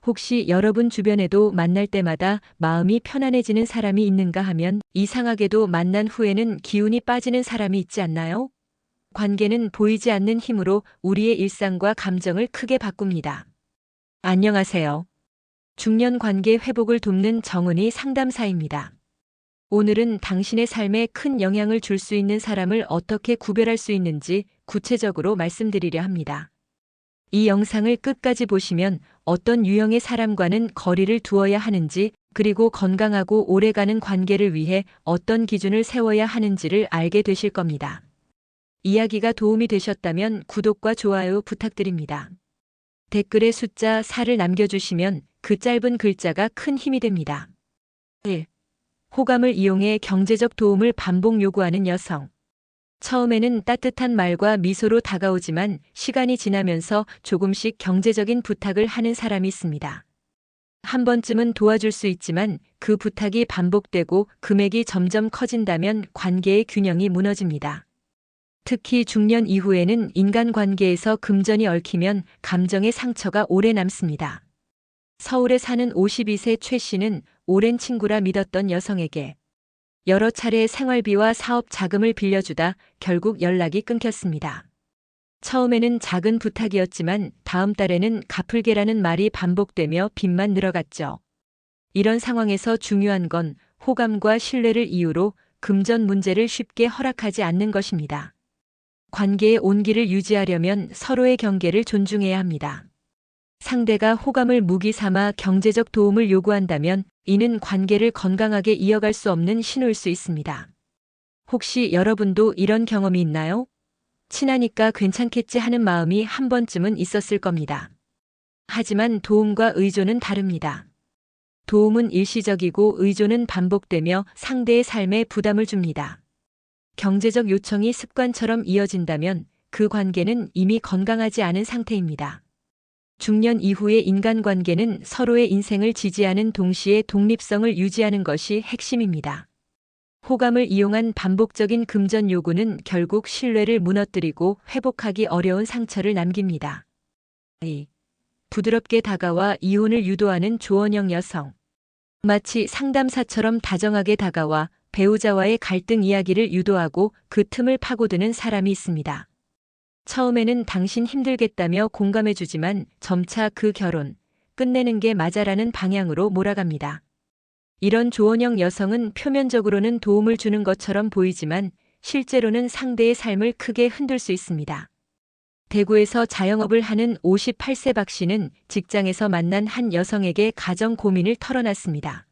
혹시 여러분 주변에도 만날 때마다 마음이 편안해지는 사람이 있는가 하면 이상하게도 만난 후에는 기운이 빠지는 사람이 있지 않나요? 관계는 보이지 않는 힘으로 우리의 일상과 감정을 크게 바꿉니다. 안녕하세요. 중년 관계 회복을 돕는 정은희 상담사입니다. 오늘은 당신의 삶에 큰 영향을 줄 수 있는 사람을 어떻게 구별할 수 있는지 구체적으로 말씀드리려 합니다. 이 영상을 끝까지 보시면 어떤 유형의 사람과는 거리를 두어야 하는지, 그리고 건강하고 오래가는 관계를 위해 어떤 기준을 세워야 하는지를 알게 되실 겁니다. 이야기가 도움이 되셨다면 구독과 좋아요 부탁드립니다. 댓글에 숫자 4를 남겨주시면 그 짧은 글자가 큰 힘이 됩니다. 1. 호감을 이용해 경제적 도움을 반복 요구하는 여성. 처음에는 따뜻한 말과 미소로 다가오지만 시간이 지나면서 조금씩 경제적인 부탁을 하는 사람이 있습니다. 한 번쯤은 도와줄 수 있지만 그 부탁이 반복되고 금액이 점점 커진다면 관계의 균형이 무너집니다. 특히 중년 이후에는 인간관계에서 금전이 얽히면 감정의 상처가 오래 남습니다. 서울에 사는 52세 최 씨는 오랜 친구라 믿었던 여성에게 여러 차례 생활비와 사업 자금을 빌려주다 결국 연락이 끊겼습니다. 처음에는 작은 부탁이었지만 다음 달에는 갚을게라는 말이 반복되며 빚만 늘어갔죠. 이런 상황에서 중요한 건 호감과 신뢰를 이유로 금전 문제를 쉽게 허락하지 않는 것입니다. 관계의 온기를 유지하려면 서로의 경계를 존중해야 합니다. 상대가 호감을 무기 삼아 경제적 도움을 요구한다면 이는 관계를 건강하게 이어갈 수 없는 신호일 수 있습니다. 혹시 여러분도 이런 경험이 있나요? 친하니까 괜찮겠지 하는 마음이 한 번쯤은 있었을 겁니다. 하지만 도움과 의존은 다릅니다. 도움은 일시적이고 의존은 반복되며 상대의 삶에 부담을 줍니다. 경제적 요청이 습관처럼 이어진다면 그 관계는 이미 건강하지 않은 상태입니다. 중년 이후의 인간관계는 서로의 인생을 지지하는 동시에 독립성을 유지하는 것이 핵심입니다. 호감을 이용한 반복적인 금전 요구는 결국 신뢰를 무너뜨리고 회복하기 어려운 상처를 남깁니다. 2. 부드럽게 다가와 이혼을 유도하는 조언형 여성. 마치 상담사처럼 다정하게 다가와 배우자와의 갈등 이야기를 유도하고 그 틈을 파고드는 사람이 있습니다. 처음에는 당신 힘들겠다며 공감해주지만 점차 그 결혼, 끝내는 게 맞아라는 방향으로 몰아갑니다. 이런 조언형 여성은 표면적으로는 도움을 주는 것처럼 보이지만 실제로는 상대의 삶을 크게 흔들 수 있습니다. 대구에서 자영업을 하는 58세 박 씨는 직장에서 만난 한 여성에게 가정 고민을 털어놨습니다.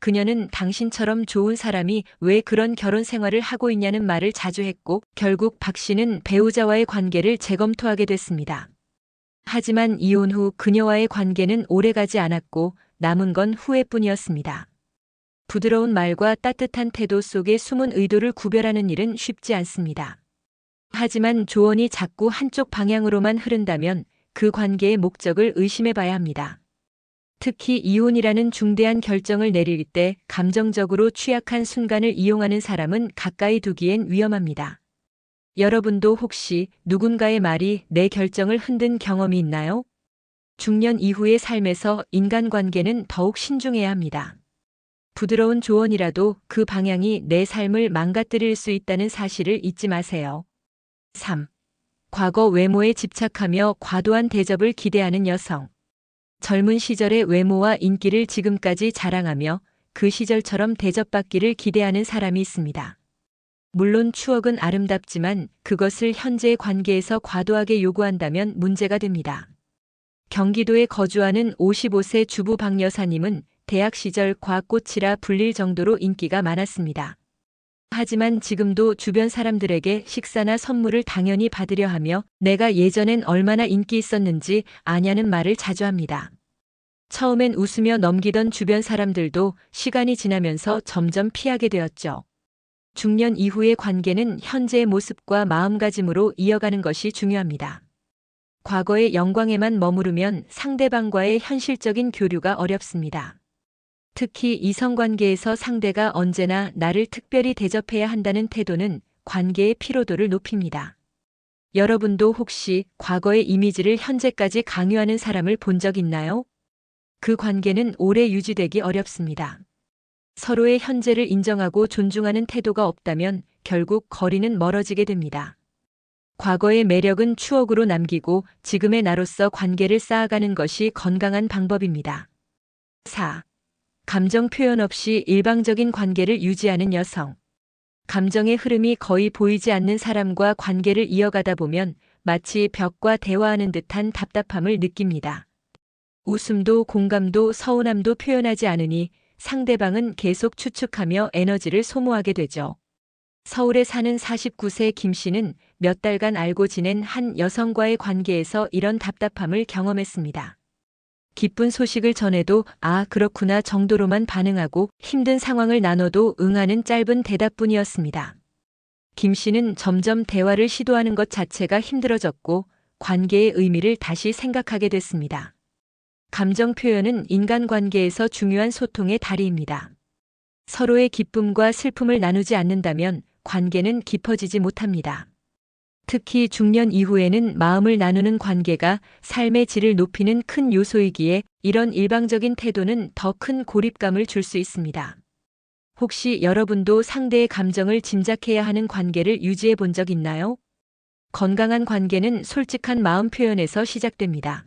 그녀는 당신처럼 좋은 사람이 왜 그런 결혼 생활을 하고 있냐는 말을 자주 했고 결국 박 씨는 배우자와의 관계를 재검토하게 됐습니다. 하지만 이혼 후 그녀와의 관계는 오래가지 않았고 남은 건 후회뿐이었습니다. 부드러운 말과 따뜻한 태도 속에 숨은 의도를 구별하는 일은 쉽지 않습니다. 하지만 조언이 자꾸 한쪽 방향으로만 흐른다면 그 관계의 목적을 의심해 봐야 합니다. 특히 이혼이라는 중대한 결정을 내릴 때 감정적으로 취약한 순간을 이용하는 사람은 가까이 두기엔 위험합니다. 여러분도 혹시 누군가의 말이 내 결정을 흔든 경험이 있나요? 중년 이후의 삶에서 인간관계는 더욱 신중해야 합니다. 부드러운 조언이라도 그 방향이 내 삶을 망가뜨릴 수 있다는 사실을 잊지 마세요. 3. 과거 외모에 집착하며 과도한 대접을 기대하는 여성. 젊은 시절의 외모와 인기를 지금까지 자랑하며 그 시절처럼 대접받기를 기대하는 사람이 있습니다. 물론 추억은 아름답지만 그것을 현재의 관계에서 과도하게 요구한다면 문제가 됩니다. 경기도에 거주하는 55세 주부 박 여사님은 대학 시절 과꽃이라 불릴 정도로 인기가 많았습니다. 하지만 지금도 주변 사람들에게 식사나 선물을 당연히 받으려 하며 내가 예전엔 얼마나 인기 있었는지 아냐는 말을 자주 합니다. 처음엔 웃으며 넘기던 주변 사람들도 시간이 지나면서 점점 피하게 되었죠. 중년 이후의 관계는 현재의 모습과 마음가짐으로 이어가는 것이 중요합니다. 과거의 영광에만 머무르면 상대방과의 현실적인 교류가 어렵습니다. 특히 이성관계에서 상대가 언제나 나를 특별히 대접해야 한다는 태도는 관계의 피로도를 높입니다. 여러분도 혹시 과거의 이미지를 현재까지 강요하는 사람을 본 적 있나요? 그 관계는 오래 유지되기 어렵습니다. 서로의 현재를 인정하고 존중하는 태도가 없다면 결국 거리는 멀어지게 됩니다. 과거의 매력은 추억으로 남기고 지금의 나로서 관계를 쌓아가는 것이 건강한 방법입니다. 4. 감정 표현 없이 일방적인 관계를 유지하는 여성. 감정의 흐름이 거의 보이지 않는 사람과 관계를 이어가다 보면 마치 벽과 대화하는 듯한 답답함을 느낍니다. 웃음도 공감도 서운함도 표현하지 않으니 상대방은 계속 추측하며 에너지를 소모하게 되죠. 서울에 사는 49세 김 씨는 몇 달간 알고 지낸 한 여성과의 관계에서 이런 답답함을 경험했습니다. 기쁜 소식을 전해도 아, 그렇구나 정도로만 반응하고 힘든 상황을 나눠도 응하는 짧은 대답뿐이었습니다. 김 씨는 점점 대화를 시도하는 것 자체가 힘들어졌고 관계의 의미를 다시 생각하게 됐습니다. 감정 표현은 인간관계에서 중요한 소통의 다리입니다. 서로의 기쁨과 슬픔을 나누지 않는다면 관계는 깊어지지 못합니다. 특히 중년 이후에는 마음을 나누는 관계가 삶의 질을 높이는 큰 요소이기에 이런 일방적인 태도는 더 큰 고립감을 줄 수 있습니다. 혹시 여러분도 상대의 감정을 짐작해야 하는 관계를 유지해 본 적 있나요? 건강한 관계는 솔직한 마음 표현에서 시작됩니다.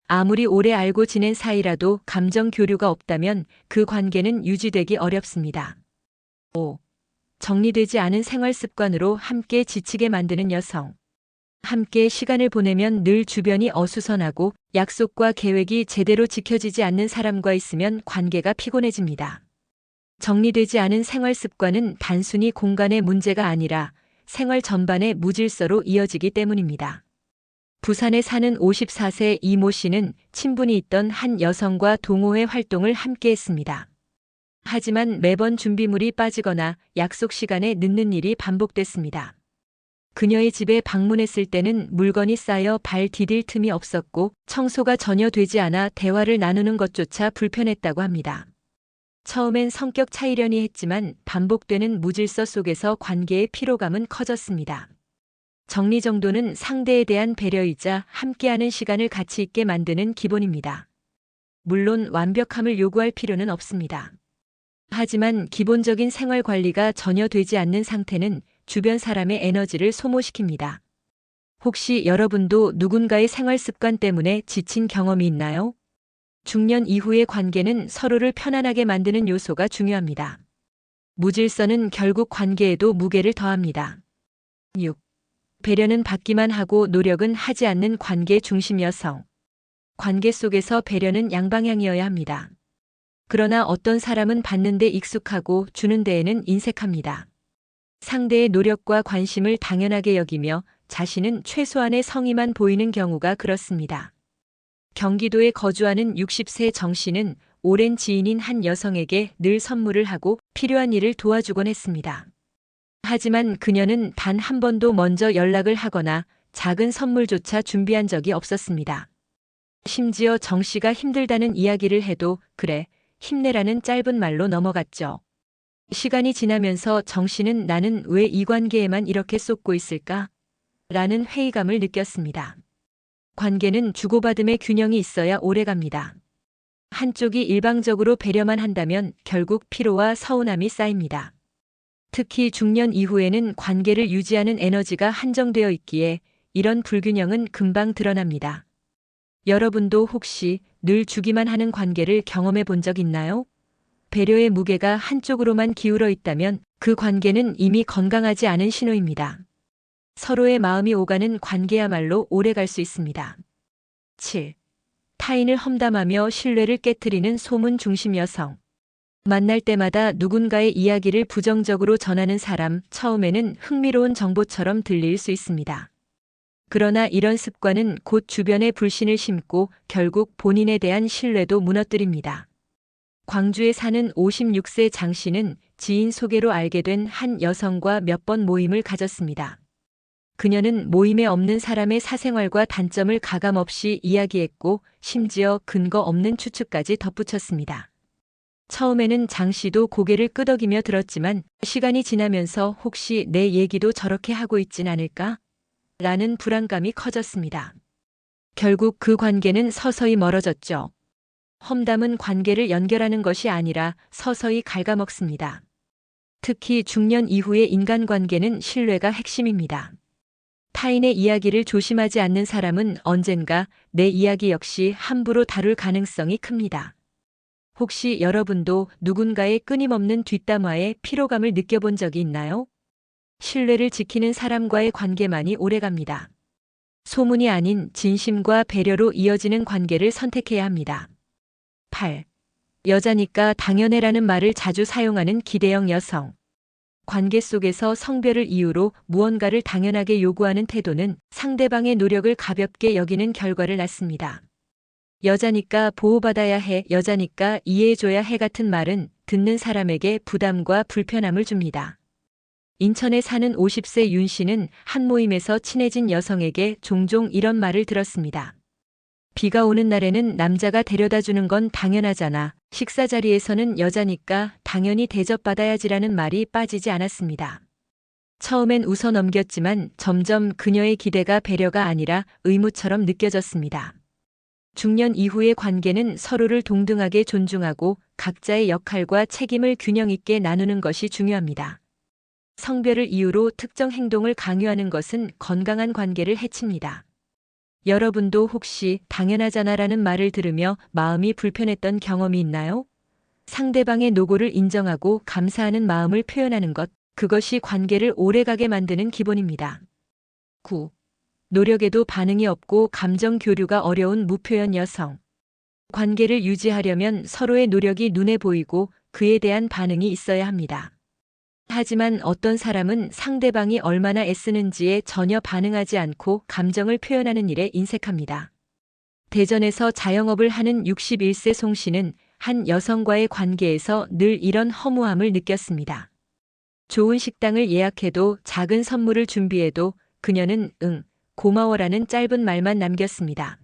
아무리 오래 알고 지낸 사이라도 감정 교류가 없다면 그 관계는 유지되기 어렵습니다. 5. 정리되지 않은 생활 습관으로 함께 지치게 만드는 여성. 함께 시간을 보내면 늘 주변이 어수선하고 약속과 계획이 제대로 지켜지지 않는 사람과 있으면 관계가 피곤해집니다. 정리되지 않은 생활 습관은 단순히 공간의 문제가 아니라 생활 전반의 무질서로 이어지기 때문입니다. 부산에 사는 54세 이모 씨는 친분이 있던 한 여성과 동호회 활동을 함께 했습니다. 하지만 매번 준비물이 빠지거나 약속 시간에 늦는 일이 반복됐습니다. 그녀의 집에 방문했을 때는 물건이 쌓여 발 디딜 틈이 없었고 청소가 전혀 되지 않아 대화를 나누는 것조차 불편했다고 합니다. 처음엔 성격 차이려니 했지만 반복되는 무질서 속에서 관계의 피로감은 커졌습니다. 정리정돈은 상대에 대한 배려이자 함께하는 시간을 가치 있게 만드는 기본입니다. 물론 완벽함을 요구할 필요는 없습니다. 하지만 기본적인 생활 관리가 전혀 되지 않는 상태는 주변 사람의 에너지를 소모시킵니다. 혹시 여러분도 누군가의 생활 습관 때문에 지친 경험이 있나요? 중년 이후의 관계는 서로를 편안하게 만드는 요소가 중요합니다. 무질서는 결국 관계에도 무게를 더합니다. 6. 배려는 받기만 하고 노력은 하지 않는 관계 중심 여성. 관계 속에서 배려는 양방향이어야 합니다. 그러나 어떤 사람은 받는 데 익숙하고 주는 데에는 인색합니다. 상대의 노력과 관심을 당연하게 여기며 자신은 최소한의 성의만 보이는 경우가 그렇습니다. 경기도에 거주하는 60세 정 씨는 오랜 지인인 한 여성에게 늘 선물을 하고 필요한 일을 도와주곤 했습니다. 하지만 그녀는 단 한 번도 먼저 연락을 하거나 작은 선물조차 준비한 적이 없었습니다. 심지어 정 씨가 힘들다는 이야기를 해도 그래, 힘내라는 짧은 말로 넘어갔죠. 시간이 지나면서 정 씨는 나는 왜 이 관계에만 이렇게 쏟고 있을까? 라는 회의감을 느꼈습니다. 관계는 주고받음의 균형이 있어야 오래갑니다. 한쪽이 일방적으로 배려만 한다면 결국 피로와 서운함이 쌓입니다. 특히 중년 이후에는 관계를 유지하는 에너지가 한정되어 있기에 이런 불균형은 금방 드러납니다. 여러분도 혹시 늘 주기만 하는 관계를 경험해 본 적 있나요? 배려의 무게가 한쪽으로만 기울어 있다면 그 관계는 이미 건강하지 않은 신호입니다. 서로의 마음이 오가는 관계야말로 오래 갈 수 있습니다. 7. 타인을 험담하며 신뢰를 깨트리는 소문 중심 여성. 만날 때마다 누군가의 이야기를 부정적으로 전하는 사람, 처음에는 흥미로운 정보처럼 들릴 수 있습니다. 그러나 이런 습관은 곧 주변에 불신을 심고 결국 본인에 대한 신뢰도 무너뜨립니다. 광주에 사는 56세 장 씨는 지인 소개로 알게 된 한 여성과 몇 번 모임을 가졌습니다. 그녀는 모임에 없는 사람의 사생활과 단점을 가감없이 이야기했고 심지어 근거 없는 추측까지 덧붙였습니다. 처음에는 장 씨도 고개를 끄덕이며 들었지만 시간이 지나면서 혹시 내 얘기도 저렇게 하고 있진 않을까? 라는 불안감이 커졌습니다. 결국 그 관계는 서서히 멀어졌죠. 험담은 관계를 연결하는 것이 아니라 서서히 갉아먹습니다. 특히 중년 이후의 인간관계는 신뢰가 핵심입니다. 타인의 이야기를 조심하지 않는 사람은 언젠가 내 이야기 역시 함부로 다룰 가능성이 큽니다. 혹시 여러분도 누군가의 끊임없는 뒷담화에 피로감을 느껴본 적이 있나요? 신뢰를 지키는 사람과의 관계만이 오래갑니다. 소문이 아닌 진심과 배려로 이어지는 관계를 선택해야 합니다. 8. 여자니까 당연해라는 말을 자주 사용하는 기대형 여성. 관계 속에서 성별을 이유로 무언가를 당연하게 요구하는 태도는 상대방의 노력을 가볍게 여기는 결과를 낳습니다. 여자니까 보호받아야 해, 여자니까 이해해줘야 해 같은 말은 듣는 사람에게 부담과 불편함을 줍니다. 인천에 사는 50세 윤 씨는 한 모임에서 친해진 여성에게 종종 이런 말을 들었습니다. 비가 오는 날에는 남자가 데려다 주는 건 당연하잖아. 식사 자리에서는 여자니까 당연히 대접받아야지라는 말이 빠지지 않았습니다. 처음엔 웃어 넘겼지만 점점 그녀의 기대가 배려가 아니라 의무처럼 느껴졌습니다. 중년 이후의 관계는 서로를 동등하게 존중하고 각자의 역할과 책임을 균형 있게 나누는 것이 중요합니다. 성별을 이유로 특정 행동을 강요하는 것은 건강한 관계를 해칩니다. 여러분도 혹시 당연하잖아라는 말을 들으며 마음이 불편했던 경험이 있나요? 상대방의 노고를 인정하고 감사하는 마음을 표현하는 것, 그것이 관계를 오래가게 만드는 기본입니다. 9. 노력에도 반응이 없고 감정 교류가 어려운 무표현 여성. 관계를 유지하려면 서로의 노력이 눈에 보이고 그에 대한 반응이 있어야 합니다. 하지만 어떤 사람은 상대방이 얼마나 애쓰는지에 전혀 반응하지 않고 감정을 표현하는 일에 인색합니다. 대전에서 자영업을 하는 61세 송 씨는 한 여성과의 관계에서 늘 이런 허무함을 느꼈습니다. 좋은 식당을 예약해도 작은 선물을 준비해도 그녀는 응, 고마워라는 짧은 말만 남겼습니다.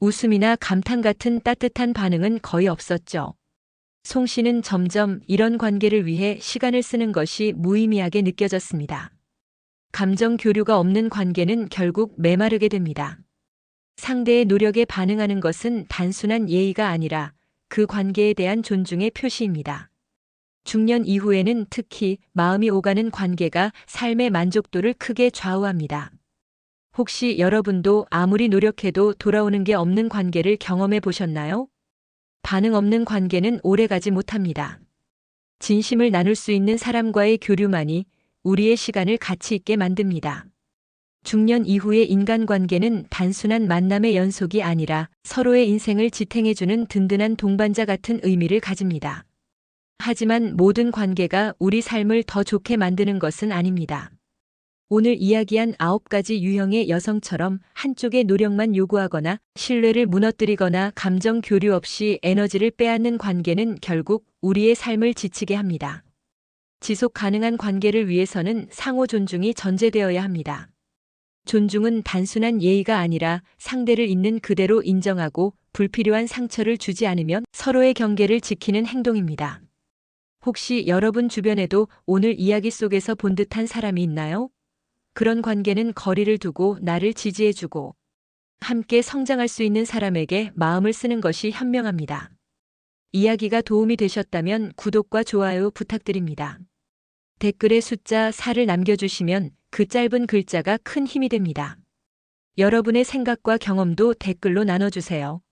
웃음이나 감탄 같은 따뜻한 반응은 거의 없었죠. 송 씨는 점점 이런 관계를 위해 시간을 쓰는 것이 무의미하게 느껴졌습니다. 감정 교류가 없는 관계는 결국 메마르게 됩니다. 상대의 노력에 반응하는 것은 단순한 예의가 아니라 그 관계에 대한 존중의 표시입니다. 중년 이후에는 특히 마음이 오가는 관계가 삶의 만족도를 크게 좌우합니다. 혹시 여러분도 아무리 노력해도 돌아오는 게 없는 관계를 경험해 보셨나요? 반응 없는 관계는 오래가지 못합니다. 진심을 나눌 수 있는 사람과의 교류만이 우리의 시간을 가치 있게 만듭니다. 중년 이후의 인간관계는 단순한 만남의 연속이 아니라 서로의 인생을 지탱해주는 든든한 동반자 같은 의미를 가집니다. 하지만 모든 관계가 우리 삶을 더 좋게 만드는 것은 아닙니다. 오늘 이야기한 9가지 유형의 여성처럼 한쪽의 노력만 요구하거나 신뢰를 무너뜨리거나 감정 교류 없이 에너지를 빼앗는 관계는 결국 우리의 삶을 지치게 합니다. 지속 가능한 관계를 위해서는 상호 존중이 전제되어야 합니다. 존중은 단순한 예의가 아니라 상대를 있는 그대로 인정하고 불필요한 상처를 주지 않으면 서로의 경계를 지키는 행동입니다. 혹시 여러분 주변에도 오늘 이야기 속에서 본 듯한 사람이 있나요? 그런 관계는 거리를 두고 나를 지지해주고 함께 성장할 수 있는 사람에게 마음을 쓰는 것이 현명합니다. 이야기가 도움이 되셨다면 구독과 좋아요 부탁드립니다. 댓글에 숫자 4를 남겨주시면 그 짧은 글자가 큰 힘이 됩니다. 여러분의 생각과 경험도 댓글로 나눠주세요.